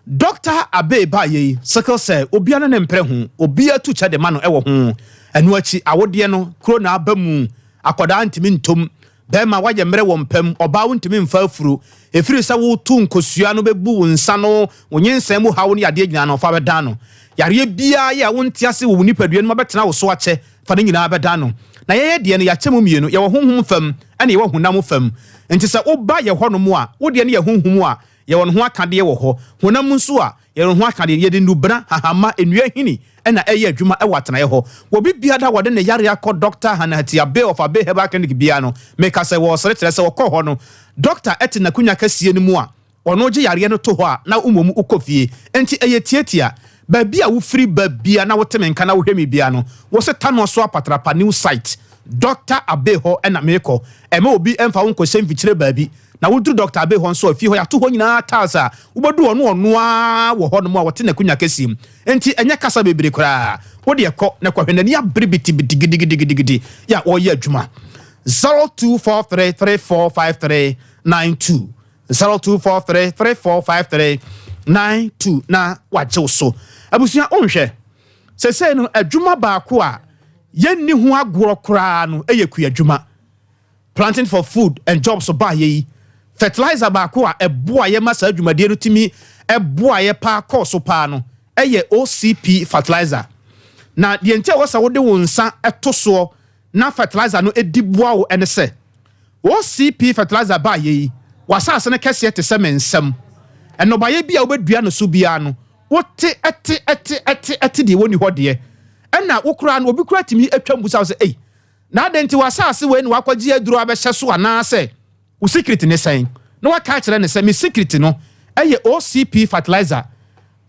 Dr. Abe ba ye sickle cell obia ne mpre hu obia tu cha de ma no ewo hu enu achi awode no kro na abamu akoda ntimi ntom be ma waje mre wo mpam oba wo ntimi mfa afuru efiri se wo tu nkosua no bebu nsa no onyensan mu hawo ne ade nyina no fa beda no yare bia ye wo ntiase wo nipadua no mabetena wo so ache fa ne nyina beda no na ye de no ya chemu mienu ye wo honhom fam ene ye wo hunam fam nti se oba ye honom a wo de ne ye honhom a ye wo ho akade wo ho honam nso a ye ho akade ye de nubra hahama enua hini ena eye adwuma e watena ye ho wo bibia da wo de ne yare akọ Dr. Hanaheti Abe of Abe Herbal Clinic bia no make say wo sere tere se wo kọ ho no doctor etina kunya kasie ni mu a ono gye yare no to ho a na umom ukofie enti eye tietia ba bia wo free ba bia na wo temenka na wo hwemi bia no wo se tano so apatrapa new site Dr. Abe ho ena meko ema obi emfa won ko sem fikyire baabi na wodru Dr. Abe ho nso afi ho ya to ho nyina taasa ubodu ono a wo ho no a wote na kunya kasim enti enye kasa bebre kra wo de ekọ na kwahwenani abribiti bidigidigidi ya wo ye adwuma 0243345392 0243345392 na waje so abusia onhwe sese no adwuma baako a yenni hu agoro kra no eyeku adwuma planting for food and jobs so ba yi fertilizer baako a eboa ye masa adwumade no timi eboa ye pa course pa no eye OCP fertilizer na de ntia wo sa wo de wonsa etoso na fertilizer no ediboa wo ene se OCP fertilizer ba yi wasase ne kese te se mensam eno ba ye bia wo bedua no so bia no wote ete de woni hode ena wokura no obi kura timi atwam busa se ei na adenti wasase we ni wakwaji aduro abehye so ana se wo secret ne sen no waka kire ne se me secret no eye OCP fertilizer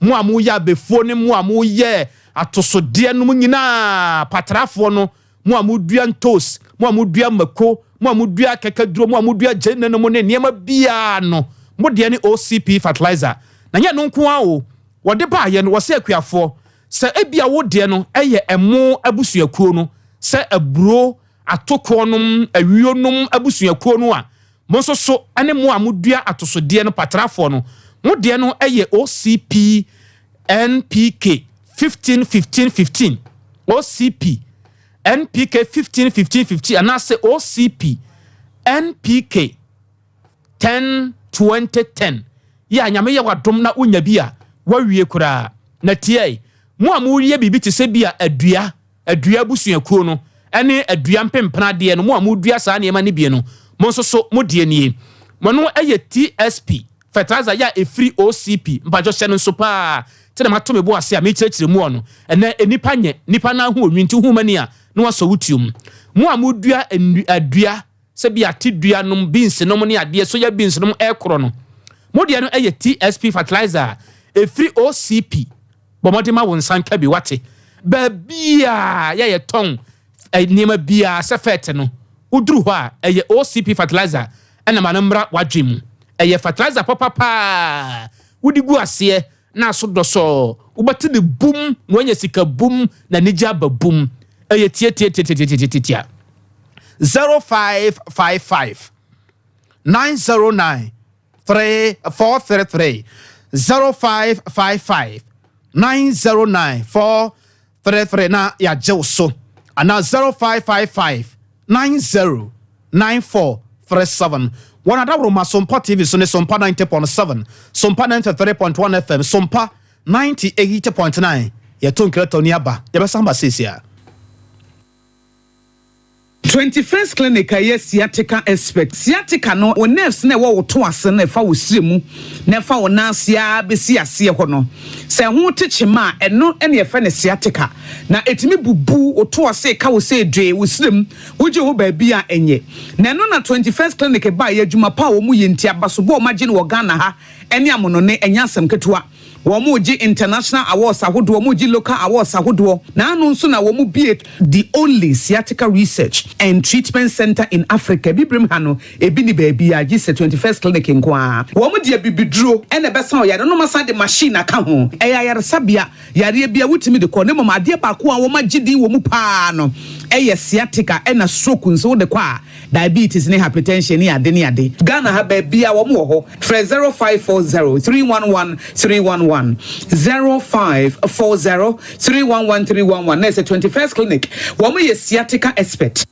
mu amu ya befuo ne mu amu ye atosode no nyina patrafo no mu amu dua ntos mu amu dua mako mu amu dua kekaduro mu amu dua jenne no ne niema bia no mo de ne OCP fertilizer na nya no nko a o wode ba ye no wose akuafo se ebia wo de no eye emo abusuakuo no se aburo atokonom awionum abusuakuo no a mo so so ane mo amodua atosode no patrafo no mo de no eye OCP NPK 15 OCP NPK 15 anase OCP NPK 10 ya nyame ya wadom na unya bia wawie kura na tie mo amuriye bibi te se bia adua busuakuo no ene adua mpempena de no mo amudua saa ne ma ne bie no mo so so mo de nie mo no eye TSP fertilizer ya efri OCP mpajo hye no so pa te na mato me bo ase a me kirekire mu ono ene enipa nye nipa na ho onwinti hu mani a no aso wutium mo amudua adua se bia tidua no beans no ne ade so ya beans no ekro no mo de no eye TSP fertilizer efri OCP bomode ma won sanka bi wate ba bia ya ye ton niema bia se fet no uduru ho a eye OCP fertilizer ena manambra wadwem eye fertilizer papa udigu ase na so doso ubati de boom no anya sika boom na nija ba boom eye tie 0555 909 433 0555 909 433 na ya jewso ana 0555 909437 One adabro Sompa TV so ne Sompa 90.7 Sompa 93.1 FM Sompa 98.9 ya tonkreto ni aba ya besamba sesia 21st clinic aye sciatica expert sciatica no o nerves na wo to ase na fa wo siremu na fa wo nansia besi ase ho no se ho techima eno ene ye fa ne sciatica na etimi bubu o to ase ka wo se dwe wo sirem wo je ho ba bia enye na no na 21st clinic ba ye adwuma pa wo mu ye ntia basobo o magine wo Ghana ha ene amono ne enya asem ketewa Womuji international awards ahodo womuji local awards ahodo na anu nso na womu be the only sciatica research and treatment center in Africa bibrim hano ebi ni baby agi se 21st clinic nkoa womu de bibiduro ene besa o yare no masa de machine aka ho eya yare sabia yare bia wutimi de ko ne mama de ba ko a woma gidi womu pa no eye sciatica ena stroke nso de kwa diabetes ne hypertension ne ade ne ade Ghana ha ba bia womu ho 0540 311 311 0540 311 311 That's a 21st clinic. Woman is sciatica expert.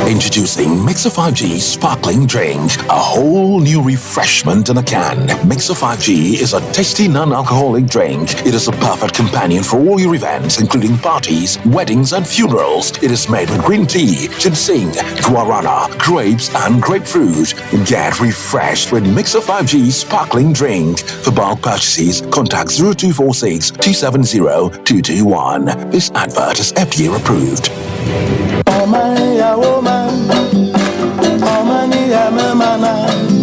Introducing Mixer 5G Sparkling Drink, a whole new refreshment in a can. Mixer 5G is a tasty non-alcoholic drink. It is a perfect companion for all your events, including parties, weddings, and funerals. It is made with green tea, ginseng, guarana, grapes, and grapefruit. Get refreshed with Mixer 5G Sparkling Drink. For bulk purchases, contact 0246 270 221. This advert is FDA approved.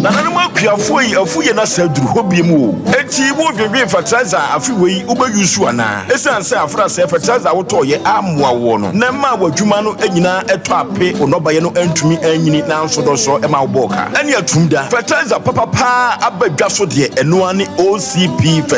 Nananuma kuafoi afuye na saduru hobiemu enti wo dwedwe fertilizer afiwei ubayusu ana esanse afra se fertilizer wotoye amwa wo no na ma wadwuma no anyina eto ape onobaye no antumi anyini na nsodoso ema woboka ene atumda fertilizer papa abadwa so de eno ane OCP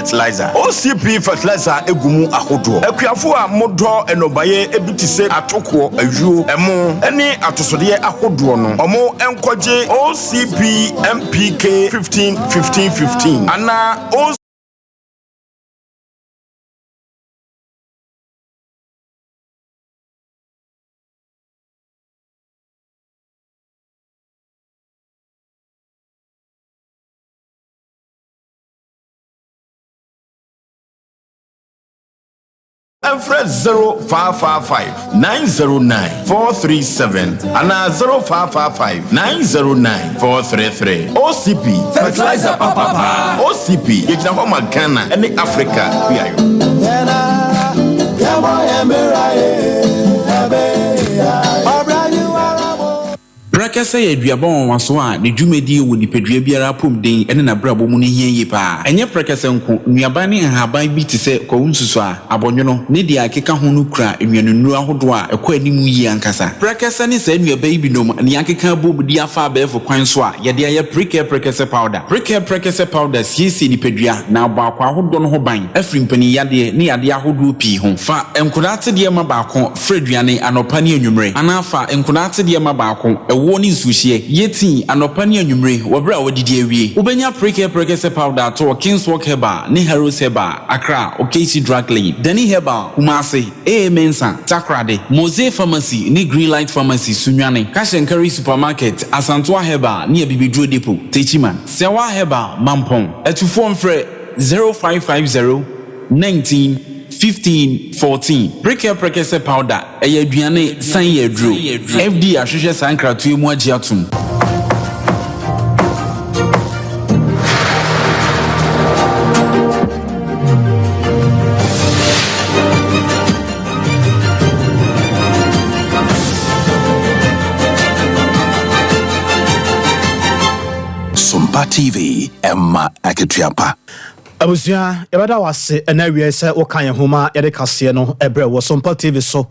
fertilizer egumu ahodo akuafo a modo enobaye ebitise atoko ayuo emo ene atosode ahodo no omo enkoje OCP MPK 15 Anna O Fred 0555 909 437 and 0555 909 433 OCP fertilizer papa OCP yekina kwa Ghana and Africa Prakese ye aduaba waso a ne dwumadi wo nipadua biara pom den ene na brabo mu ne hie yi pa enye prakese nko nuaba ne haban bi te se kwunsusu a abonwono ne dia akeka ho no kura enwanunu ahodo a ekọ animu yi ankasa prakese ne se nuaba yi binom ne akeka bobudi afa abefo kwan so a ye de aye prakese powder prakese powder siesi nipadua na abakwa ahodo no ho ban afiri mpani yade ne yade ahodo pi ho fa enkodate de ma baako freduane anopa ne anwumre anafa enkodate de ma baako ewo ni nsuhie yeti anopa ne anwumre wobra wodidi awie ubenya prakese powder to Kingswalk Herbal ne Heroes Herbal Accra OKC Drug Lane Dani Herbal Kumasi Mensa Takrade Mose Pharmacy ne Greenlight Pharmacy Sunwane Kashenkari Supermarket Asantwa Herbal ne Bibidro Depot Techiman Sewa Herbal Mampong etufo mfre 0550 19 15 14 Prakese powder eye aduane san ye aduro FD ahwehwe sankratu emu agi atum Sompa TV Emma Akitiapa Abusia yabada wase enawie se wokan ye homa yede kase no ebre wo Sompa TV so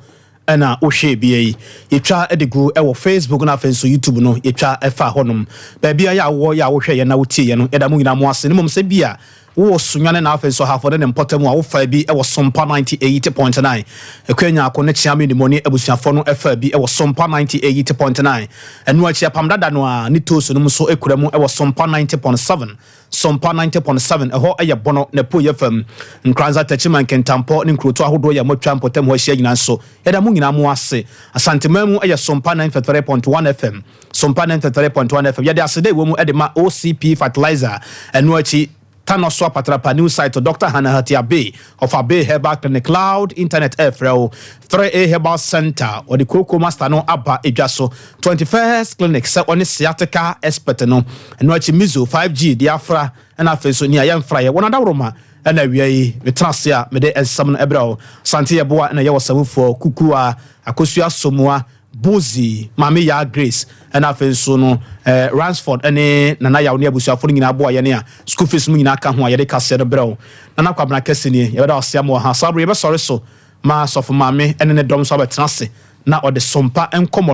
ena wo hwe bia yi yetwa edigu e wo Facebook na afenso YouTube no yetwa efa honum ba bia ya wo hwe ye na wo tie ye no eda mu nyina mo ase ne mom se bia wo sunwane na afenso hafo de mpotamu a wo fa bi e wo Sompa 98.9 ekwanya akone chiame ni moni abusiafo no efa bi e wo Sompa 98.9 enu achi apamdada no a ni toso no so ekuramu e wo Sompa 90.7 Sompa 90.7 eho eye bono na po yefam nkranza tachiman kentampo ni nkroto ahodo ya motwa mpotamu ho hia nyina so eda mu nyina mo ase asantemamu eye Sompa 93.1 FM Sompa 93.1 FM yade asede wo mu ede ma OCP fertilizer enu achi Tanoso Patrapa new site to Dr. Hannah Hatiabe of Abe Herbal Clinic Cloud Internet Airfrel 3A Herbal Center or the Coco Master no Abba Ejaso 21st Clinic set on the sciatica expert no and watch Mizo 5G Diafra and Afeso near Yan Fryer one other Roma and we transia me de some ebro Santia Boa and a yawasamu for Kukua Akosia Somua Bozi Mami ya Grace and afenso no Ransford ene nana ya oni abusuafo nyina bo aye ne a school fees mu nyina ka ho aye de kase de brɛ nana kwabna kase ni ye da ose am ha sabre ye be sɔre so ma sɔfo mame ene ne dom so abetenase na ɔde Sompa enkomo